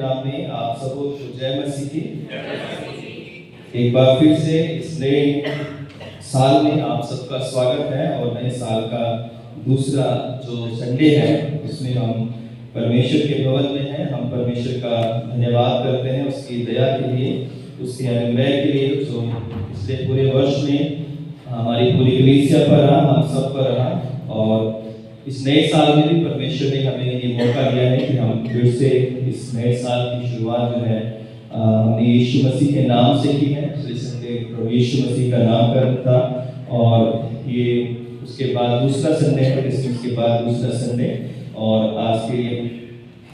नाम में आप सबको जय मसीह की। एक बार फिर से इस नए साल में आप सबका स्वागत है और नए साल का दूसरा जो संडे है उसमें हम परमेश्वर के भवन में हैं। हम परमेश्वर का धन्यवाद करते हैं उसकी दया के लिए, उसके अनुग्रह के लिए जो पिछले पूरे वर्ष में हमारी पूरी कलीसिया पर रहा, हम सब पर रहा। और इस नए साल में भी परमेश्वर ने हमें ये मौका दिया है कि हम फिर से इस नए साल की शुरुआत जो है हमने यीशु मसीह के नाम से की है। इसलिए प्रभु यीशु मसीह का नाम कर था और ये उसके बाद दूसरा संडे है, क्रिसमस के बाद दूसरा संडे। और आज के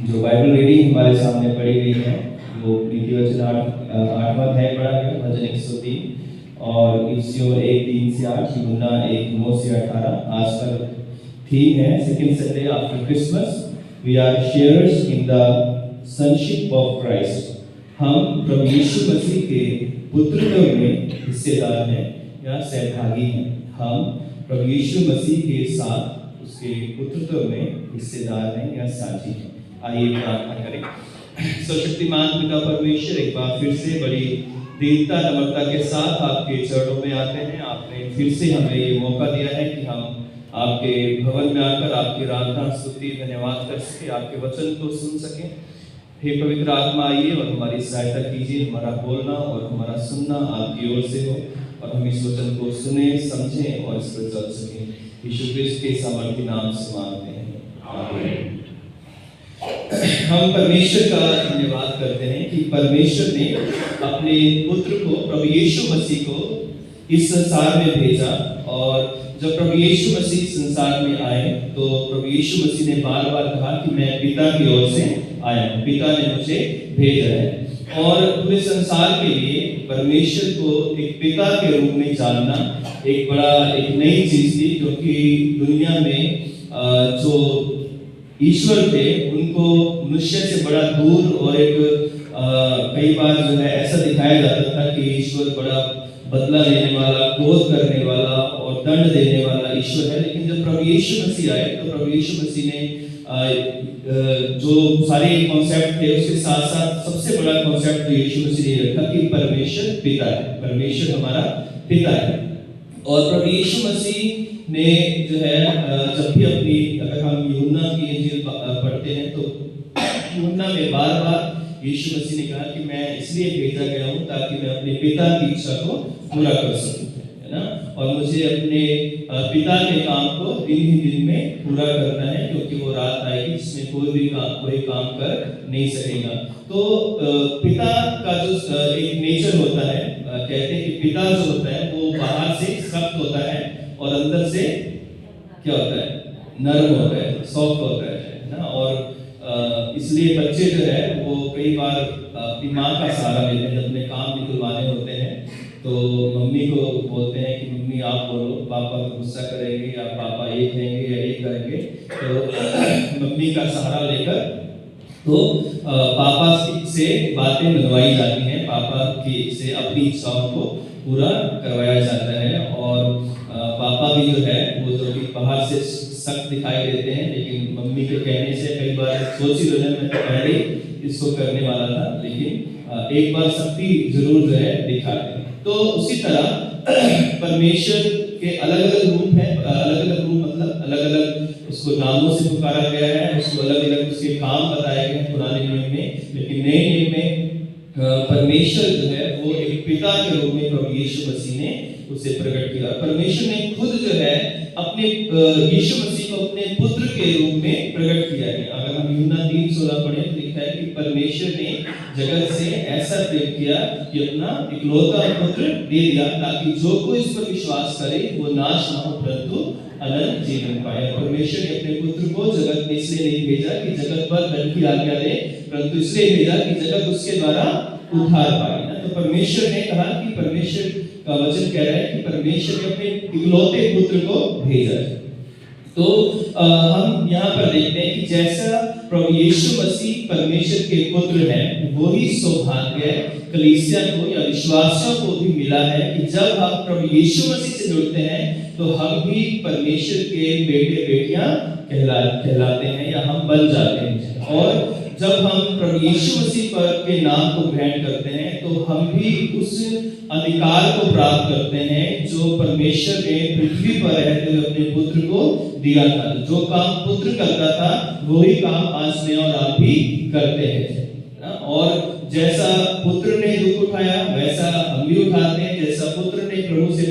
जो बाइबल रीडिंग हमारे सामने पढ़ी गई है वो नीति वचन 8वां अध्याय पढ़ा गया, भजन 103 और इफ्सियों 1:3 से 8, यूहन्ना 1:9 से 18। आज का थीम है second Sunday after Christmas, we are sharers in the sonship of Christ. हम प्रभु यीशु मसीह के पुत्रत्व में हिस्सेदार हैं या सहभागी हैं। हम प्रभु यीशु मसीह के साथ उसके पुत्रत्व में हिस्सेदार हैं या साझी हैं। आइए प्रार्थना करें। सर्वशक्तिमान पिता परमेश्वर, एक बार फिर से बड़ी दीनता नम्रता के साथ आपके चरणों में आते हैं। आपने फिर से हमें ये मौका दिया है कि हम आपके भवन में आकर आपकी आराधना स्तुति धन्यवाद कर सके, आपके वचन को सुन सकें। हे पवित्र आत्मा, आइए और हमारी सहायता कीजिए। हमारा बोलना और हमारा सुनना आपकी ओर से हो और हम इस वचन को सुने, समझें और इस पर चल सकें। यीशु क्रिस्त के सामर्थी नाम से मांगते हैं, आमीन। हम परमेश्वर का धन्यवाद करते हैं कि परमेश्वर ने अपने पुत्र को, प्रभु यीशु मसीह को इस संसार में भेजा। और जब प्रभु यीशु मसीह संसार में आए तो प्रभु यीशु मसीह ने बार बार कहा कि मैं पिता की ओर से आया हूं, पिता ने मुझे भेजा है। और पूरे संसार के लिए परमेश्वर को एक पिता के रूप में जानना एक नई चीज थी, क्योंकि दुनिया में जो ईश्वर थे उनको मनुष्य से बड़ा दूर और कई बार जो है ऐसा दिखाया जाता था कि ईश्वर बड़ा बदला लेने वाला, क्रोध करने वाला और दंड देने वाला ईश्वर है। लेकिन जब प्रभु यीशु मसीह आए तो प्रभु यीशु मसीह ने जो सारे कॉन्सेप्ट थे उसके साथ साथ सबसे बड़ा कॉन्सेप्ट यीशु मसीह ने रखा कि परमेश्वर पिता है, परमेश्वर हमारा पिता है। और प्रभु यीशु मसीह ने जो है जब भी अपनी, अगर हम यूहन्ना की इंजील पढ़ते हैं तो यूहन्ना में बार बार यीशु मसीह ने कहा कि मैं इसलिए भेजा गया हूं ताकि मैं अपने पिता की इच्छा को पूरा कर सकूं, है ना। और मुझे अपने पिता के काम को दिन ही दिन में पूरा करना है, क्योंकि वो रात आएगी जिसमें कोई काम कर नहीं सकेगा। तो पिता का जो एक नेचर होता है, कहते हैं कि पिता जो होता है वो बाहर से सख्त होता है और अंदर से क्या होता है, नरम होता है, सॉफ्ट होता है ना। और इसलिए बच्चे जो है वो कई बार अपनी माँ का सहारा लेते हैं। जब अपने काम निकलवाने होते हैं तो मम्मी को बोलते हैं कि मम्मी आप बोलो, पापा गुस्सा करेंगे या पापा ये कहेंगे या ये करेंगे, तो मम्मी का सहारा लेकर तो पापा से बातें मनवाई जाती हैं, पापा की से अपनी इच्छाओं को पूरा करवाया जाता है। और पापा भी जो है वो जो कि बाहर से सख्त दिखाई देते हैं, लेकिन मम्मी के कहने से कई बार सोची लो, मैं तो पहले इसको करने वाला था, लेकिन एक बार सख्ती जरूर जो है दिखाते हैं। तो उसी तरह परमेश्वर के अलग अलग रूप हैं, अलग अलग रूप मतलब अलग अलग उसको नामों से पुकारा गया है, उसको अलग अलग उसके काम बताए गए हैं पुराने नियम में। लेकिन नए नियम में परमेश्वर जो है वो एक पिता के रूप में प्रभु यीशु मसीह ने उसे प्रकट किया। परमेश्वर ने खुद जो है अपने यीशु मसीह को अपने पुत्र के रूप में प्रकट किया है। अगर हम यूहन्ना 3:16 पढ़ें तो लिखा है कि परमेश्वर ने जगत से ऐसा प्रेम किया कि अपना इकलौता पुत्र दे दिया, ताकि जो कोई इस पर विश्वास करे वो नाश न हो परंतु अनंत जीवन पाए। परमेश्वर ने अपने पुत्र को जगत में इसलिए नहीं भेजा कि जगत पर दंड की आज्ञा दे, परंतु इसलिए भेजा कि जगत उसके द्वारा उद्धार पाए ना। तो परमेश्वर ने कहा कि परमेश्वर का वचन कह रहा है कि परमेश्वर ने अपने इकलौते पुत्र को भेजा है। तो हम यहाँ पर देखते हैं कि जैसा प्रभु यीशु मसीह परमेश्वर के पुत्र हैं, वही सौभाग्य कलीसिया को या विश्वासियों को भी मिला है कि जब हम प्रभु यीशु मसीह से जुड़ते हैं तो हम भी परमेश्वर के बेटे बेटियां कहलाते हैं या हम बन जाते हैं। और जब हम प्रभु यीशु मसीह पर के नाम को ग्रहण करते हैं तो हम भी उस अधिकार को प्राप्त करते हैं जो परमेश्वर ने पृथ्वी पर रहते हुए अपने पुत्र को दिया था। जो काम पुत्र करता था वही काम आज मैं और आप भी करते हैं। और जैसा पुत्र ने दुख उठाया वैसा हम भी उठाते हैं। जैसा पुत्र ने प्रभु से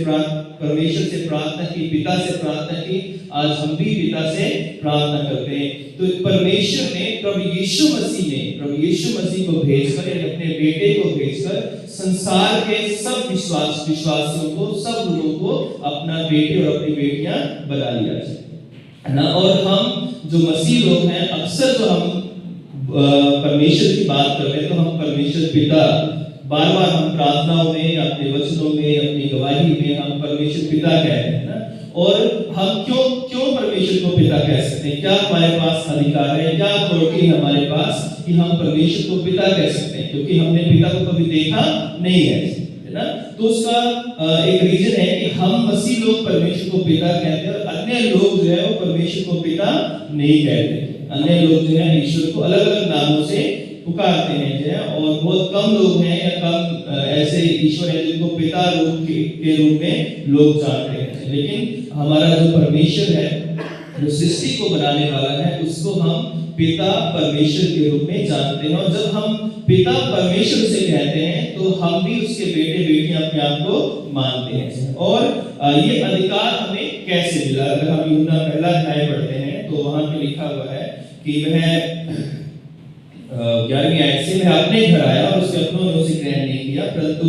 परमेश्वर से प्रार्थना की, पिता से प्रार्थना की, आज हम भी पिता से प्रार्थना करते हैं। तो परमेश्वर ने प्रभु यीशु मसीह को भेजकर, अपने बेटे को भेजकर संसार के सब विश्वासियों को, सब लोगों को अपना बेटे और अपनी बेटियां बना लिया है ना। और हम जो मसीह लोग हैं, अक्सर जो हम परमेश्वर की बात करते हैं तो हम परमेश्वर पिता, बार बार हम प्रार्थनाओं में, अपने वचनों में, अपनी गवाही में हम परमेश्वर पिता कहते हैं ना। और हम क्यों परमेश्वर को पिता कह सकते हैं? क्या हमारे पास अधिकार है, क्या अथॉरिटी है हमारे पास कि हम परमेश्वर को पिता कह सकते हैं? क्योंकि हमने पिता को कभी देखा नहीं है ना। तो उसका एक रीजन है कि हम मसीह लोग परमेश्वर को पिता कहते हैं और अन्य लोग जो है वो परमेश्वर को पिता नहीं कहते। अन्य लोग जो है ईश्वर को अलग अलग नामों से पुकारते हैं जो है, और बहुत कम लोग हैं या कम ऐसे ईश्वर हैं जिनको पिता के रूप में लोग जानते हैं। लेकिन हमारा जो परमेश्वर है, जो सृष्टि को बनाने वाला है, उसको हम पिता परमेश्वर के रूप में जानते हैं। और जब हम पिता परमेश्वर से कहते हैं तो हम भी उसके बेटे बेटियां अपने आप को मानते हैं। और ये अधिकार हमें कैसे मिला? अगर हम यूहन्ना पहला अध्याय पढ़ते हैं तो वहां पे लिखा हुआ है कि वह 11वीं आयत से, वह अपने घर आया और उसके अपनों ने उसे ग्रहण नहीं किया, परंतु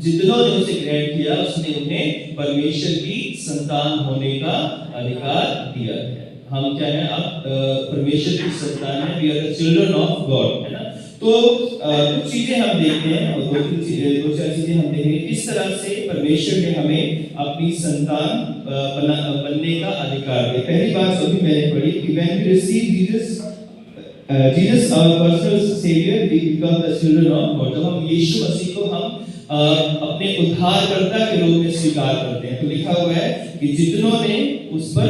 जितनों ने उसे ग्रहण किया उसने उन्हें परमेश्वर की संतान होने का अधिकार दिया है। हम क्या है? अब परमेश्वर की संतान है, we are the children of God, है ना। तो कुछ चीजें हम देखते हैं और दो चार चीजें हम देखेंगे किस तरह से परमेश्वर ने हमें अपनी संतान बनने का अधिकार दिया। पहली बात जो भी मैंने पढ़ी कि when we receive Jesus our personal savior, we become the children of God। जब हम यीशु मसीह को हम अपने उद्धारकर्ता के रूप में स्वीकार करते हैं तो लिखा हुआ है कि जितनों ने उस पर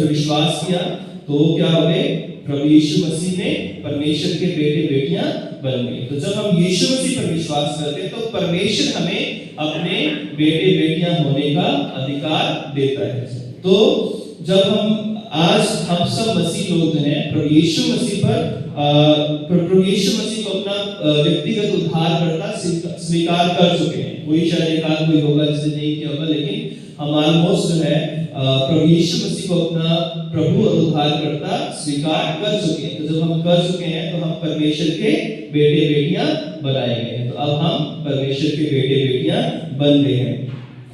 विश्वास किया तो क्या हो गए? प्रभु यीशु मसीह में परमेश्वर के बेटे बेटियां बन गए। तो जब हम यीशु मसीह पर विश्वास करते हैं तो परमेश्वर हमें अपने बेटे बेटियां होने का अधिकार देता है। तो जब हम सब मसीह लोग हैं प्रभु यीशु मसीह को अपना व्यक्तिगत उद्धारकर्ता स्वीकार कर चुके हैं। कोई शायद एक आध कोई होगा जिसने नहीं किया होगा, लेकिन हम ऑलमोस्ट जो है प्रभु यीशु मसीह को अपना प्रभु और उद्धारकर्ता स्वीकार कर चुके हैं। तो जब हम कर चुके हैं तो हम परमेश्वर के बेटे बेटियां बनाए गए हैं। तो अब हम परमेश्वर के बेटे बेटियां बन गए हैं।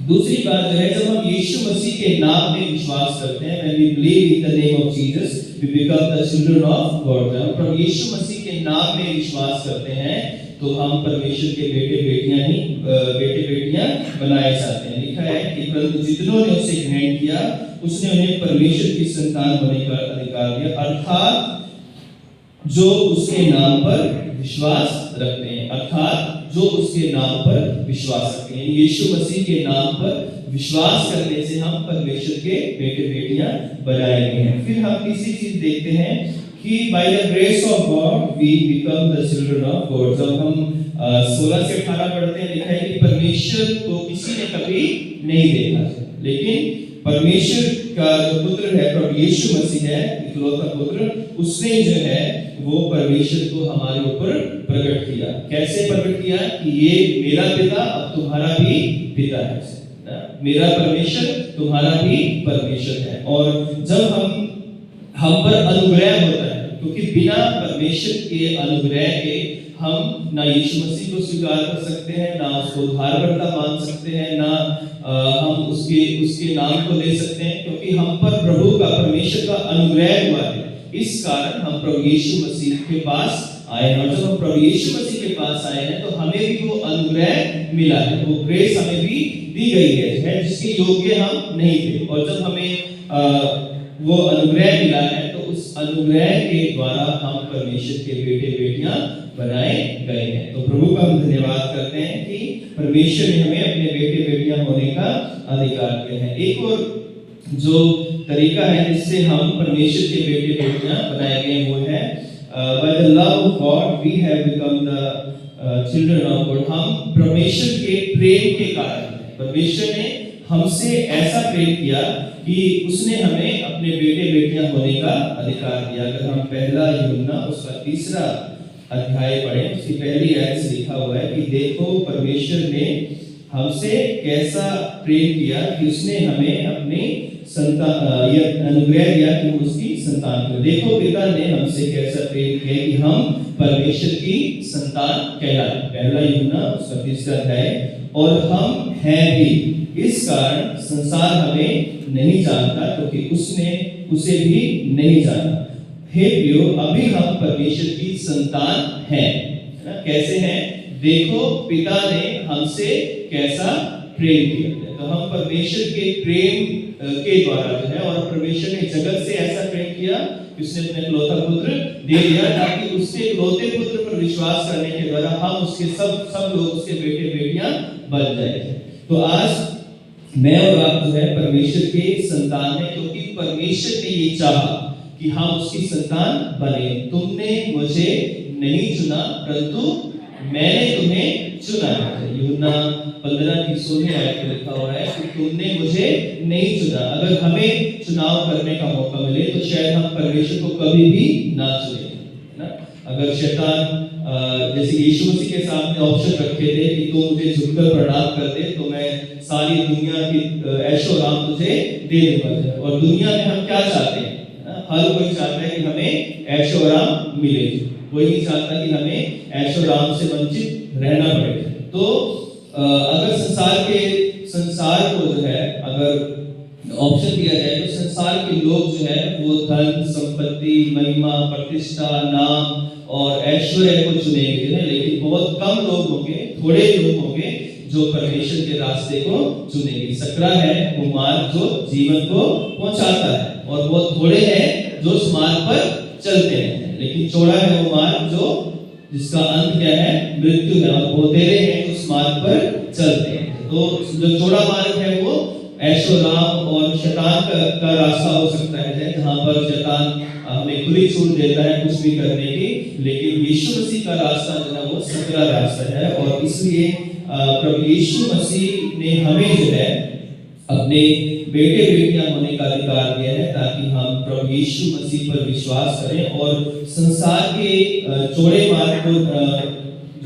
दूसरी बात जो है, जब हम यीशु मसीह के नाम में विश्वास करते हैं, when we believe in the name of Jesus, we become the children of God। जब हम प्रभु यीशु मसीह के नाम में विश्वास करते हैं तो हम परमेश्वर के बेटे बेटियां बनाए जाते हैं। लिखा है कि परंतु जितनों ने उसे ग्रहण किया उसने उन्हें परमेश्वर की संतान होने का अधिकार दिया, अर्थात जो उसके नाम पर विश्वास रखते हैं। अर्थात जो उसके नाम पर विश्वास रखते हैं, यीशु मसीह के नाम पर विश्वास करने से हम परमेश्वर के बेटे बेटियां बनाए गए हैं। फिर हम तीसरी चीज देखते हैं कि by the grace of God we become the children of God। जब हम 16 से 18 पढ़ते हैं, लिखा है कि परमेश्वर को किसी ने कभी नहीं देखा, लेकिन परमेश्वर का जो पुत्र है प्रभु यीशु मसीह है, इकलौता पुत्र, उसने जो है वो परमेश्वर को हमारे ऊपर प्रकट किया। कैसे प्रकट किया? कि ये मेरा पिता अब तुम्हारा भी पिता है, मेरा परमेश्वर तुम्हारा भी परमेश्वर है। और जब हम पर अनुग्रह होता है, क्योंकि बिना परमेश्वर के अनुग्रह के हम ना यीशु मसीह को स्वीकार कर सकते हैं, ना उसको उद्धारकर्ता मान सकते हैं, ना हम उसके नाम को ले सकते हैं, क्योंकि हम पर प्रभु का, परमेश्वर का अनुग्रह हुआ है। इस कारण हम प्रभु यीशु मसीह के पास आए हैं। और जब हम प्रभु यीशु मसीह के पास आए हैं तो हमें भी वो अनुग्रह मिला है, वो ग्रेस हमें भी दी गई है जिसके योग्य हम नहीं थे। और जब हमें वो अनुग्रह मिला है तो उस अनुग्रह के द्वारा हम परमेश्वर के बेटे बेटियां बनाए गए हैं। तो प्रभु का हम धन्यवाद करते हैं कि परमेश्वर ने हमें अपने बेटे बेटियां होने का अधिकार दिया है। एक और जो तरीका है जिससे हम परमेश्वर के बेटे बेटियां बनाए गए वो है by the love of God we have become the children of God. हम परमेश्वर के प्रेम के कारण, परमेश्वर ने हमसे ऐसा प्रेम किया कि उसने हमें अपने बेटे बेटियां होने का अधिकार दिया। अगर हम पहला यूहन्ना उसका 3 अध्याय पढ़ें, उसकी पहली आयत से लिखा हुआ है कि देखो परमेश्वर ने हमसे कैसा प्रेम किया कि उसने हमें अपनी संतान यह अनुग्रह दिया कि हम उसकी संतान को। देखो पिता ने हमसे कैसा प्रेम किया कि हम परमेश्वर की संतान कहलाए। पहला यूहन्ना उसका 3 अध्याय। और हम हैं भी, इस कारण संसार हमें नहीं जानता क्योंकि उसने उसे भी नहीं जाना। हे प्रियो, अभी हम परमेश्वर की संतान हैं। कैसे हैं? देखो पिता ने हमसे कैसा प्रेम किया। तो हम परमेश्वर के प्रेम के द्वारा जो है, और परमेश्वर ने जगत से ऐसा प्रेम किया कि उसने अपने इकलौता पुत्र दे दिया ताकि उसके इकलौते पुत्र पर विश्वास करने के द्वारा हम उसके सब लोग उसके बेटे बेटियां बन जाए। तो आज मैं और आप जो है परमेश्वर के संतान हैं क्योंकि परमेश्वर ने ये चाहा कि हम उसकी संतान बने। तुमने मुझे नहीं चुना परंतु मैंने तुम्हें चुना है। यूहन्ना 15 की 16 आयत में लिखा हुआ है कि तुमने मुझे नहीं चुना। अगर हमें चुनाव करने का मौका मिले तो शायद हम परमेश्वर को कभी भी ना चुने, है ना। अगर शैतान जैसे यीशु मसीह के सामने ऑप्शन रखे थे कि तू मुझे झुककर प्रणाम कर दे तो मैं सारी दुनिया की ऐशो आराम तुझे दे दूंगा। और दुनिया में हम क्या चाहते हैं? हर कोई चाहता है कि हमें ऐशो आराम मिले, कोई नहीं चाहता कि हमें ऐशो आराम से वंचित रहना पड़े। तो अगर संसार को जो है अगर ऑप्शन दिया जाए तो संसार के लोग जो है वो धन संपत्ति महिमा प्रतिष्ठा नाम और ऐश्वर्य को चुनेंगे, है। लेकिन बहुत कम लोग होंगे, थोड़े लोग होंगे जो परमेश्वर के रास्ते को चुनेंगे। सकरा है वो मार्ग जो जीवन को पहुंचाता है और बहुत थोड़े हैं जो उस मार्ग पर चलते हैं। लेकिन चौड़ा है वो मार्ग जो जिसका अंत क्या है? मृत्यु है। और बहुतेरे हैं जो उस मार्ग पर चलते हैं। तो जो चौड़ा मार्ग है वो ऐशो राम और शैतान का रास्ता हो सकता है, जहां पर शैतान हमें खुली छूट देता है कुछ भी करने की। लेकिन यीशु मसीह का रास्ता जो है वो सकरा रास्ता है। और इसलिए प्रभु यीशु मसीह ने हमें जो है अपने बेटे बेटियां होने का अधिकार दिया है ताकि हम प्रभु यीशु मसीह पर विश्वास करें और संसार के चौड़े मार्ग को जो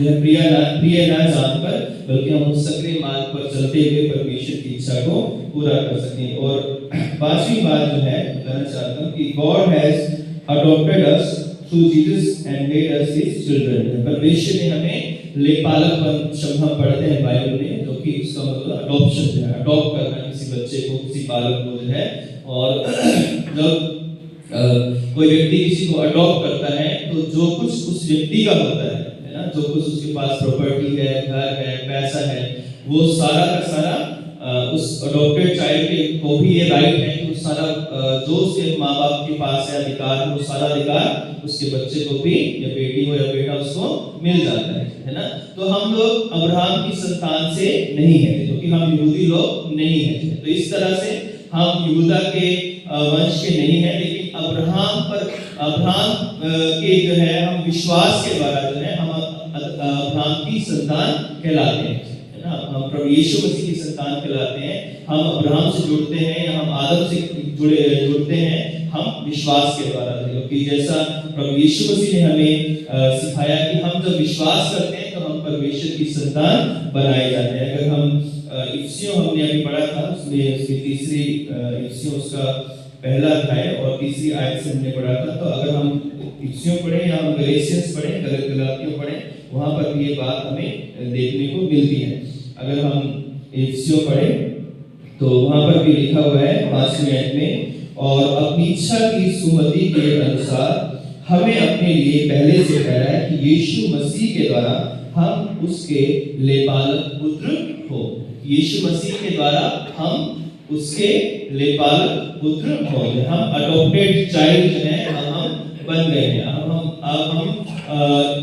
है प्रिय ना जानकर बल्कि हम उस सकरे मार्ग पर चलते हुए परमेश्वर की इच्छा को पूरा कर सकें। और 5वीं बात जो है कहना चाहता हूं कि God has adopted us through Jesus and made us his children. परमेश्वर ने हमें लेपालकपन शब्द हम पढ़ते हैं बाइबल में, जो कि इसका मतलब अडॉप्शन है, अडॉप्ट करना किसी बच्चे को, किसी बालक को जो है। और जब कोई व्यक्ति किसी को अडॉप्ट करता है तो जो कुछ उस व्यक्ति का होता है ना, जो कुछ उसके पास प्रॉपर्टी है, घर है, पैसा है, वो सारा का सारा उस अडॉप्टेड चाइल्ड को भी ये राइट है कि वो सारा जो उसके माँ बाप के पास है अधिकार, वो सारा अधिकार उसके बच्चे को भी या बेटी हो या बेटा उसको मिल जाता है ना। तो हम लोग अब्राहम की संतान से नहीं है क्योंकि हम यहूदी लोग नहीं है। तो इस तरह से हम यहूदा के वंश के नहीं है, लेकिन अब्राहम के जो है हम विश्वास के द्वारा जो है हम अब्राहम की संतान कहलाते हैं, है ना। हम प्रभु यीशु मसीह की संतान कहलाते हैं। हम अब्राहम से जुड़ते हैं या हम आदम से जुड़ते हैं हम विश्वास के द्वारा, क्योंकि जैसा प्रभु यीशु मसीह ने हमें सिखाया कि हम जब विश्वास करते हैं तो हम परमेश्वर की संतान बनाए जाते हैं। अगर हम इफिसियों हमने अभी पढ़ा था, उसमें उसकी तीसरी इफिसियों उसका पहला अध्याय और तीसरी आयत से हमने पढ़ा था। तो अगर हम इफिसियों पढ़ें या हम गलातियों पढ़ें, गलातियों पढ़ें, वहां पर भी ये बात हमें देखने को मिलती है। अगर हम इफिसियों पढ़ें तो वहां पर भी लिखा हुआ है 5वीं आयत में, और अपनी इच्छा की सुमति के अनुसार हमें अपने लिए पहले से ठहराया कि यीशु मसीह के द्वारा हम उसके लेपालक पुत्र हो। यीशु मसीह के द्वारा हम उसके लेपालक पुत्र हो। हम अडॉप्टेड चाइल्ड जो है हम बन गए हैं। अब हम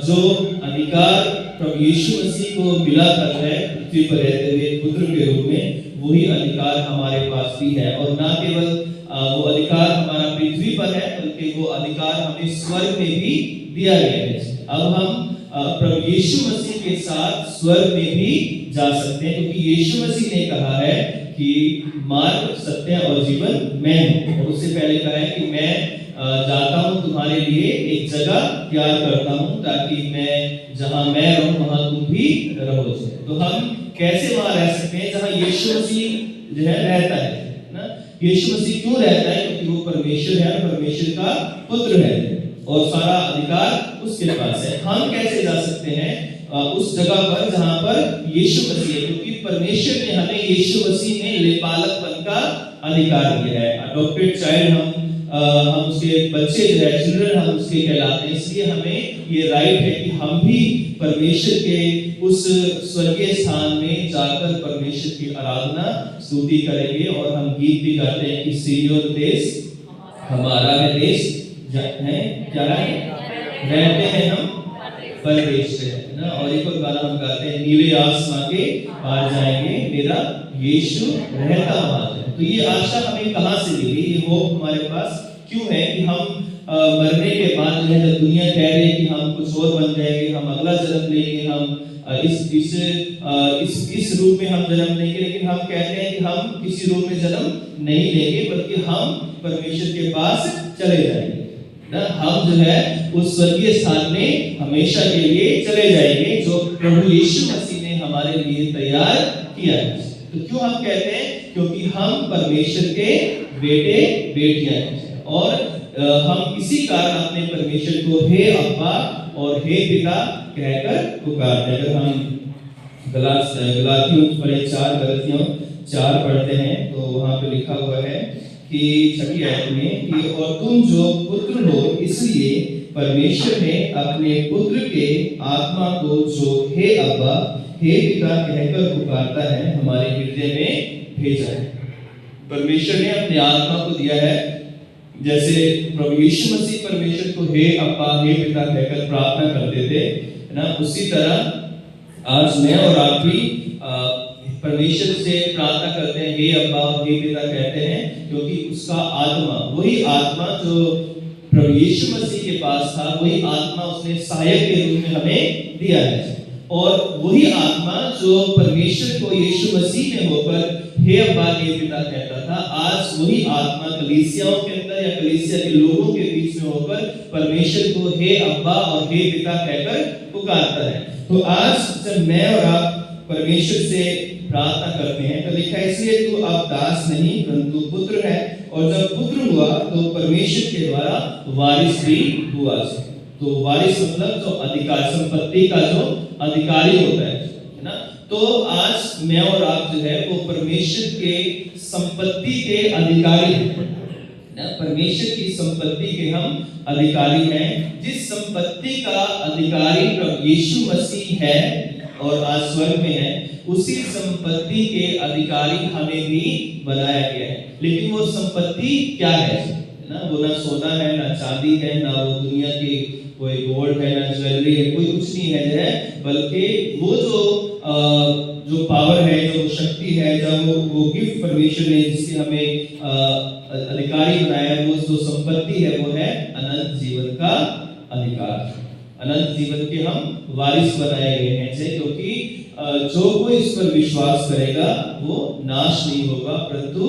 जो अधिकार प्रभु यीशु मसीह को मिला था है पृथ्वी पर रहते हुए पुत्र के रूप में, वही अधिकार हमारे पास भी है। और ना केवल वो अधिकार हमारा पृथ्वी पर है, बल्कि वो अधिकार हमें स्वर्ग में भी दिया गया है। अब हम प्रभु यीशु मसीह के साथ स्वर्ग में भी जा सकते हैं, क्योंकि यीशु मसीह ने कहा है कि मार्ग, सत्य और जीवन मैं हूँ। और उससे पहले कहा है कि मैं जाता हूँ तुम्हारे लिए एक जगह तैयार करता हूँ, ताकि मैं जहाँ मैं रहूँ वहाँ तुम भी रहो। तो हम कैसे वहाँ रह सकते हैं जहाँ यीशु मसीह जो है रहता है ना। यीशु मसीह क्यों रहता है? क्योंकि वो परमेश्वर है, परमेश्वर का पुत्र है और सारा अधिकार उसके पास है। हम कैसे जा सकते हैं उस जगह पर जहाँ पर यीशु मसीह है? क्योंकि परमेश्वर ने हमें यीशु मसीह में लेपालकपन का अधिकार दिया है। अडॉप्टेड चाइल्ड हम उसके बच्चे जो है, चिल्ड्रन हम उसके कहलाते हैं। इसलिए हमें ये राइट है कि हम भी परमेश्वर के उस स्वर्गीय स्थान में जाकर परमेश्वर की आराधना स्तुति करेंगे। और हम गीत भी गाते हैं कि सियोन देश हमारा है, देश है क्या है, रहते हैं हम परदेश में ना। और एक और गाना हम गाते हैं, नीले आसमां के पार जाएंगे, मेरा यीशु रहता वहां है। तो ये आशा हमें कहाँ से मिली? ये होप हमारे पास क्यों है कि हम मरने के बाद जो है, जब दुनिया कह रही है कि हम कुछ और बन जाएंगे, हम अगला जन्म लेंगे, हम इस रूप में हम जन्म लेंगे, लेकिन हम कहते हैं कि हम किसी रूप में जन्म नहीं लेंगे, बल्कि हम परमेश्वर के पास चले जाएंगे ना। हम जो है उस स्वर्गीय स्थान में हमेशा के लिए चले जाएंगे, जो प्रभु यीशु मसीह ने हमारे लिए तैयार किया है। तो क्यों हम कहते हैं? क्योंकि हम परमेश्वर के बेटे बेटियां हैं और हम इसी कारण अपने परमेश्वर को हे अब्बा और हे पिता कहकर पुकारते हैं। अगर हम गलातियों 4 पढ़ते हैं तो वहां पे लिखा हुआ है कि 6 आयत में कि और तुम जो पुत्र हो, इसलिए परमेश्वर ने अपने पुत्र के आत्मा को जो हे अब्बा हे पिता कहकर पुकारता है, हमारे हृदय में भेजा है। परमेश्वर ने अपने आत्मा को दिया है। जैसे प्रभु यीशु मसीह परमेश्वर को हे अब्बा हे पिता कहकर प्रार्थना करते थे ना, उसी तरह आज मैं और आप भी परमेश्वर से प्रार्थना करते हैं, हे अब्बा हे पिता कहते हैं, क्योंकि उसका आत्मा, वही आत्मा जो प्रभु यीशु मसीह के पास था, वही आत्मा उसने सहायक के रूप में हमें दिया है। और वही आत्मा जो परमेश्वर को यीशु मसीह में होकर हे अब्बा हे पिता कहता था, आज वही आत्मा कलीसियाओं के अंदर या कलीसिया के लोगों के बीच में होकर परमेश्वर को हे अब्बा और हे पिता कहकर पुकारता है। तो आज जब मैं और आप परमेश्वर से प्रार्थना करते हैं तो लिखा है, इसलिए तू अब दास नहीं परंतु पुत्र है, और जब पुत्र हुआ तो परमेश्वर के द्वारा वारिस भी हुआ। तो वारिस मतलब जो अधिकार, संपत्ति का जो अधिकारी होता है ना। तो आज मैं और आप जो है वो परमेश्वर के संपत्ति के अधिकारी हैं ना। परमेश्वर की संपत्ति के हम अधिकारी हैं। जिस संपत्ति का अधिकारी प्रभु यीशु मसीह है और आज स्वर्ग में है, उसी संपत्ति के अधिकारी हमें भी बनाया गया है। लेकिन वो संपत्ति क्या है ना? वो ना सोना है, ना चांदी है, ना वो दुनिया की कोई गोल्ड है, ना ज्वेलरी है, कोई कुछ नहीं है, बल्कि वो जो पावर है, जो शक्ति है, जब वो गिफ्ट परमेश्वर ने जिससे हमें अधिकारी बनाया, वो जो संपत्ति है वो है अनंत जीवन का अधिकार। अनंत जीवन के हम वारिस बनाए गए हैं, क्योंकि जो कोई इस पर विश्वास करेगा वो नाश नहीं होगा परंतु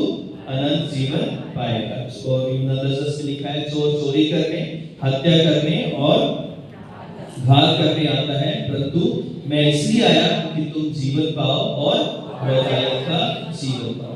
अनंत जीवन पाएगा। और यूहन्ना 10 में लिखा है, चोर चोरी करने, हत्या करने और घात करने आता है, परंतु मैं इसलिए आया कि तुम जीवन पाओ और वैराग्य का जीवन पाओ।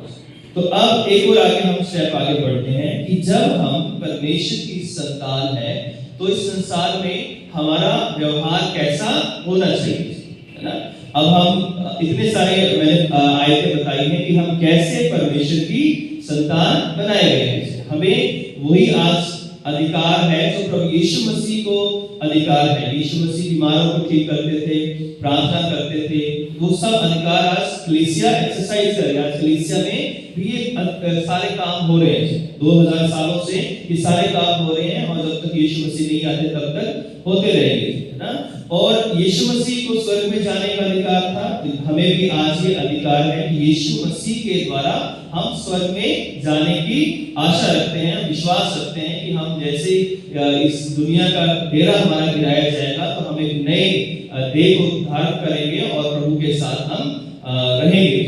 तो अब एक और आगे हम स्टेप आगे बढ़ते हैं कि जब हम परमेश्वर की संतान हैं तो इस संसार में हमारा व्यवहार कैसा होना चाहिए, है ना। अब हम इतने सारे मैंने आयतें बताई हैं कि हम कैसे परमेश्वर की संतान बनाए गए हैं। हमें वही आज अधिकार है जो प्रभु यीशु मसीह को अधिकार है। यीशु मसीह बीमारों को ठीक करते थे, प्रार्थना करते थे, वो सब अधिकार आज कलीसिया एक्सरसाइज कर रही है। आज कलीसिया में भी ये सारे काम हो रहे हैं। 2000 सालों से ये सारे काम हो रहे हैं और जब तक यीशु मसीह नहीं आते तब तक होते रहेंगे, है ना। और यीशु मसीह को स्वर्ग में जाने का अधिकार था, हमें भी आज ये अधिकार है कि यीशु मसीह के द्वारा हम स्वर्ग में जाने की आशा रखते हैं, विश्वास रखते हैं कि हम जैसे इस दुनिया का डेरा हमारा गिराया जाएगा तो हम एक नए देह को धारण करेंगे और प्रभु के साथ हम रहेंगे।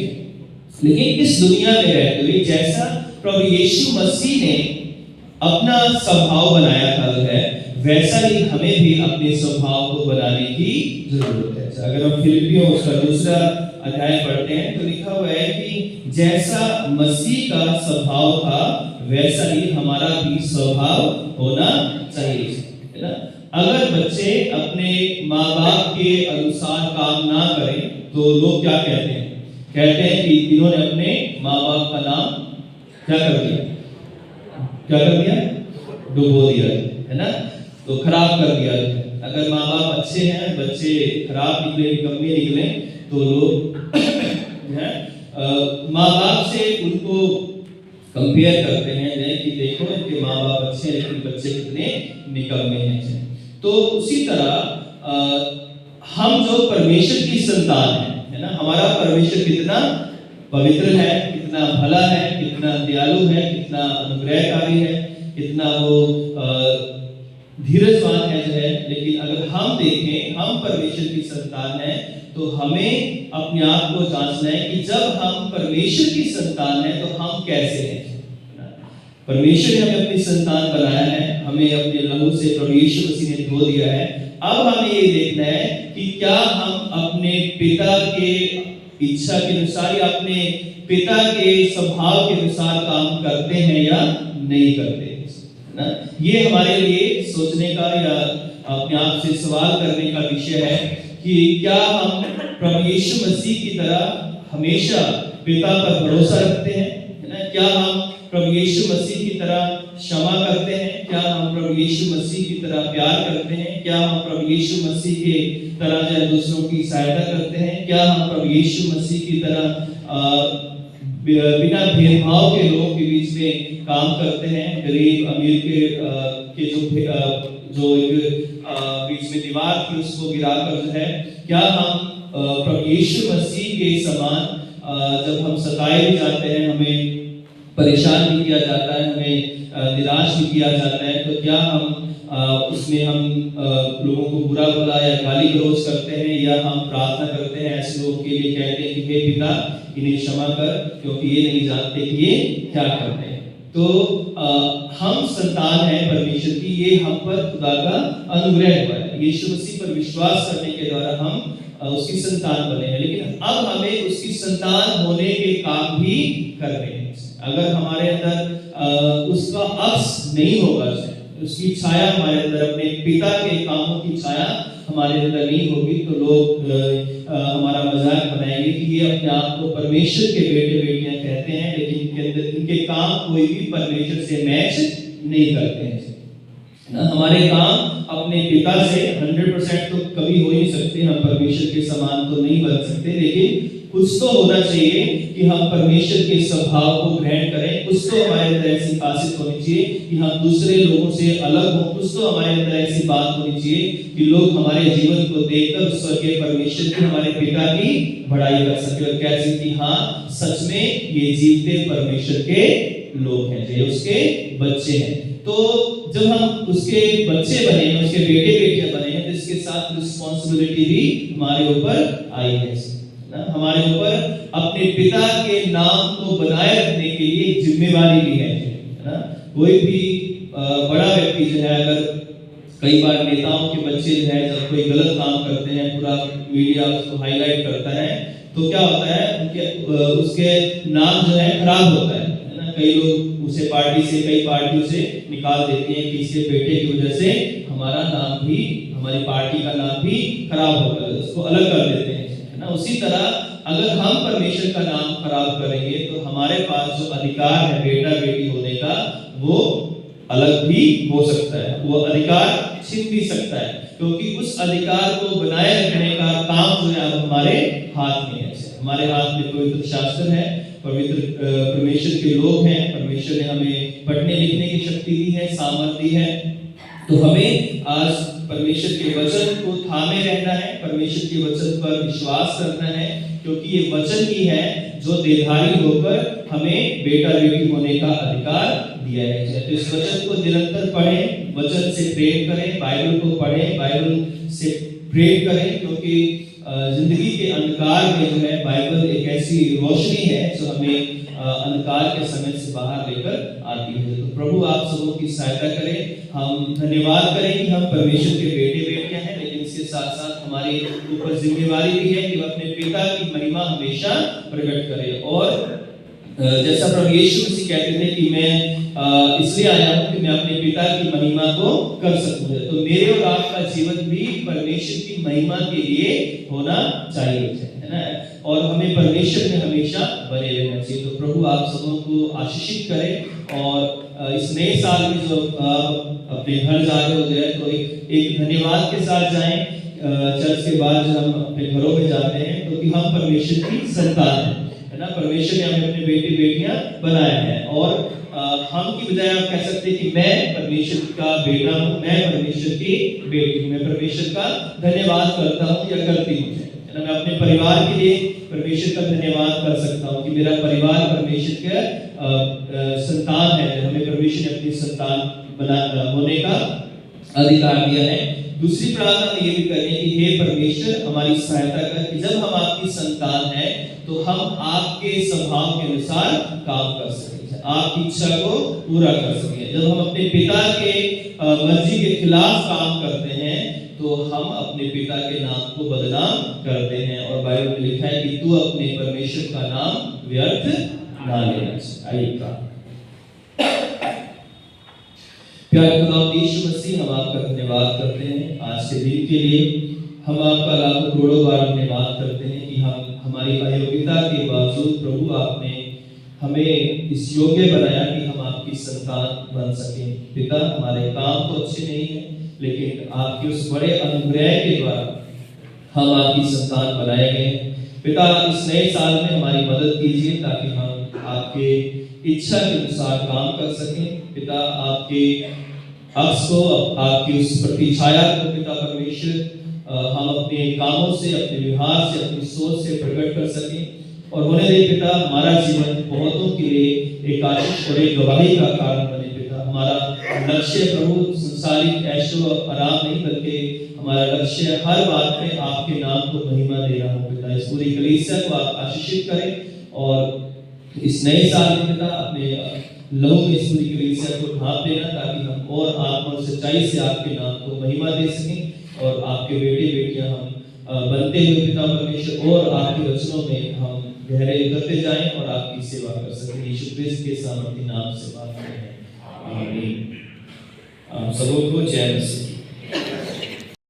लेकिन इस दुनिया में रहते हुए जैसा प्रभु यीशु मसीह ने अपना स्वभाव बनाया था वैसा ही हमें भी अपने स्वभाव को बनाने की जरूरत है। अगर हम फिलिपियों उसका दूसरा अध्याय पढ़ते हैं तो लिखा हुआ है कि जैसा मसीह का स्वभाव था वैसा ही हमारा भी स्वभाव होना चाहिए, है ना। अगर बच्चे अपने माँ बाप के अनुसार काम ना करें तो लोग क्या कहते हैं? कहते हैं कि इन्होंने अपने माँ बाप का नाम क्या कर दिया? क्या कर दिया? डुबो दिया, है ना। तो खराब कर दिया। अगर माँ बाप अच्छे हैं, बच्चे खराब निकले, निकम्मे निकले, तो लोग माँ बाप से उनको कंपेयर करते हैं कि देखो इनके माँ बाप अच्छे हैं लेकिन बच्चे कितने निकम्मे हैं। तो उसी तरह हम जो परमेश्वर की संतान है ना, हमारा परमेश्वर कितना पवित्र है, कितना भला है, कितना दयालु है, कितना अनुग्रहकारी है, कितना वो धीरजवान है। लेकिन अगर हम देखें हम परमेश्वर की संतान हैं तो हमें अपने आप को जांचना है कि जब हम परमेश्वर की संतान हैं तो हम कैसे हैं। परमेश्वर ने हमें अपनी संतान बनाया है, हमें अपने लहू से प्रभु यीशु मसीह ने धो दिया है। अब हमें ये देखना है कि क्या हम अपने पिता के इच्छा के अनुसार या अपने पिता के स्वभाव के अनुसार काम करते हैं या नहीं करते ना। ये हमारे लिए सोचने का या अपने आप से सवाल करने का विषय है कि क्या हम प्रभु यीशु मसीह की तरह हमेशा पिता पर भरोसा रखते हैं, है ना। क्या हम प्रभु यीशु मसीह की तरह क्षमा करते हैं? क्या हम प्रभु यीशु मसीह की तरह प्यार करते हैं? क्या हम प्रभु यीशु मसीह के तरह जो दूसरों की सहायता करते हैं? क्या हम प्रभु यीशु मसीह की तरह बिना भेदभाव के लोगों के बीच में काम करते हैं? गरीब अमीर के जो बीच में दीवार थी उसको गिराकर जो है, क्या हम प्रभु यीशु मसीह के समान जब हम सताए भी जाते हैं, हमें परेशान भी किया जाता है, हमें निराश भी किया जाता है, तो क्या हम उसमें हम लोगों को बुरा भला या गाली गलौज करते हैं या हम प्रार्थना करते हैं ऐसे लोगों के लिए, कहते हैं कि हे पिता इन्हें क्षमा कर क्योंकि ये नहीं जानते कि ये क्या करते हैं। तो हम संतान हैं परमेश्वर की, ये हम पर खुदा का अनुग्रह हुआ है। यीशु मसीह पर विश्वास करने के द्वारा हम उसकी संतान बने हैं। लेकिन अब हमें उसकी संतान होने के काम भी करने हैं। अगर हमारे अंदर उसका अंश नहीं होगा, उसकी छाया हमारे अंदर, अपने पिता के कामों की छाया हमारे अंदर नहीं होगी, तो लोग हमारा मजाक बनाएंगे कि ये अपने आप को परमेश्वर के बेटे बेटियां कहते हैं लेकिन इनके अंदर इनके काम कोई भी परमेश्वर से मैच नहीं करते हैं। हमारे काम अपने पिता से 100% तो कभी हो ही नहीं सकते, हम परमेश्वर के समान तो नहीं बन सकते, लेकिन कुछ तो होना चाहिए कि हम परमेश्वर के स्वभाव को ग्रहण करें। कुछ तो हमारे अंदर ऐसी खासियत होनी चाहिए कि हम दूसरे लोगों से अलग हों। कुछ तो हमारे अंदर ऐसी बात होनी चाहिए कि लोग हमारे जीवन को देखकर स्वर्गीय परमेश्वर की, हमारे पिता की बड़ाई कर सके और कह सके कि हाँ सच में ये जीवते परमेश्वर के लोग हैं, ये उसके बच्चे हैं। तो जब हम उसके बच्चे बने, उसके बेटे बेटियां बने हैं, तो इसके साथ रिस्पॉन्सिबिलिटी भी हमारे ऊपर आई है। हमारे ऊपर अपने पिता के नाम को बनाए रखने के लिए एक जिम्मेवारी भी है ना। कोई भी बड़ा व्यक्ति जो है, अगर कई बार नेताओं के बच्चे जो है जब कोई गलत काम करते हैं, पूरा मीडिया उसको हाईलाइट करता है, तो क्या होता है उनके उसके नाम जो है खराब होता है ना। कई लोग उसे पार्टी से, कई पार्टियों से निकाल देते हैं कि इसके बेटे की वजह से हमारा नाम भी, हमारी पार्टी का नाम भी खराब होगा, उसको अलग कर देते हैं ना। उसी तरह अगर हम परमेश्वर का नाम खराब करेंगे तो हमारे पास जो अधिकार है बेटा बेटी होने का वो अलग भी हो सकता है, वो अधिकार छिन भी सकता है, क्योंकि उस अधिकार को बनाए रखने का काम जो है अब हमारे हाथ में है। हमारे हाथ में पवित्र शास्त्र है, पवित्र परमेश्वर के लोग हैं, परमेश्वर ने हमें पढ़ने लिखने की शक्ति दी है, सामर्थ्य दी है। तो हमें आज परमेश्वर के वचन को थामे रहना है, परमेश्वर के वचन पर विश्वास करना है, क्योंकि ये वचन ही है जो देहधारी होकर हमें बेटा बेटी होने का अधिकार दिया है। तो इस वचन को निरंतर पढ़ें, वचन से प्रेम करें, बाइबल को पढ़ें, बाइबल से प्रेम करें, क्योंकि जिंदगी के अंधकार में जो है बाइबल एक ऐसी रोशनी है जो हमें अंधकार के समय से बाहर लेकर आती है। तो प्रभु आप सबों की सहायता करें। हम धन्यवाद करें कि हम परमेश्वर के बेटे बेटियां हैं, लेकिन इसके साथ साथ हमारे ऊपर जिम्मेवारी भी है कि हम अपने पिता की महिमा हमेशा प्रकट करें। और जैसा प्रभु यीशु मसीह कहते थे कि मैं इसलिए आया हूं कि मैं अपने पिता की महिमा को कर सकूं। तो मेरे और आपका जीवन भी परमेश्वर की महिमा के लिए होना चाहिए, है ना, और हमें परमेश्वर में हमेशा बने रहना चाहिए। तो प्रभु आप सबों को आशीषित करें और इस नए साल में जो अपने घर जा रहे हो गए तो एक धन्यवाद के साथ जाएं। चर्च के बाद जब हम अपने घरों में जाते हैं तो कि हम परमेश्वर की संतान है ना, परमेश्वर ने हमें अपने बेटे बेटियां बनाया है। और हम की बजाय आप कह सकते हैं कि मैं परमेश्वर का बेटा हूं, मैं परमेश्वर की बेटी हूं, मैं परमेश्वर का धन्यवाद करता हूं या करती हूं, है ना। मैं अपने परिवार के लिए परमेश्वर का धन्यवाद कर सकता हूं कि मेरा परिवार परमेश्वर के संतान है, हमें परमेश्वर ने अपनी संतान होने का अधिकार दिया है। दूसरी प्रार्थना में ये भी करें कि हे परमेश्वर हमारी सहायता कर कि जब हम आपकी संतान हैं तो हम आपके स्वभाव के अनुसार काम कर सकें, आपकी इच्छा को पूरा कर सकें। जब हम अपने पिता के मर्जी के खिलाफ काम करते हैं तो हम अपने पिता के नाम को बदनाम करते हैं, और बाइबल में लिखा है कि तू अपने परमेश्वर का नाम व्यर्थ ना लेना चाहिए। आइए प्यारे खुदा यीशु मसीह, हम आपका धन्यवाद करते हैं आज के दिन के लिए। हम आपका लाखों करोड़ों बार धन्यवाद करते हैं कि हम हमारी अयोग्यता के बावजूद प्रभु आपने हमें इस योग्य बनाया कि हम आपकी संतान बन सकें। पिता, हमारे काम तो अच्छे नहीं हैं, लेकिन आपके उस बड़े अनुग्रह के द्वारा हम आपकी संतान बनाए गए। पिता, इस नए साल में हमारी मदद कीजिए ताकि हम आपके इच्छा के अनुसार काम कर सकें। पिता, आपके अक्स को, आपकी उस प्रतिछाया को पिता परमेश्वर हम अपने कामों से, अपने व्यवहार से, अपनी सोच से प्रकट कर सकें और होने दे पिता हमारा जीवन बहुतों के लिए एक आशीष और एक गवाही का कारण बने। पिता, हमारा लक्ष्य प्रभु संसारिक ऐशो आराम नहीं, बल्कि हमारा लक्ष्य हर बात में आपके नाम को महिमा देना हो। पिता, इस पूरी कलीसिया को आप आशीषित करें और इस नए साल में पिता अपने लहू में इस पूरी कलीसिया को ढांप लेना ताकि हम और आत्मा और सच्चाई से आपके नाम को महिमा दे सकें और आपके बेटे बेटियां हम बनते हुए पिता परमेश्वर और आपके वचनों में हम गहरे उतरते जाएं और आपकी सेवा कर सकें। यीशु क्रिस्त के सामर्थी नाम से बात करें, आमीन। आप सबों को जय मसीह।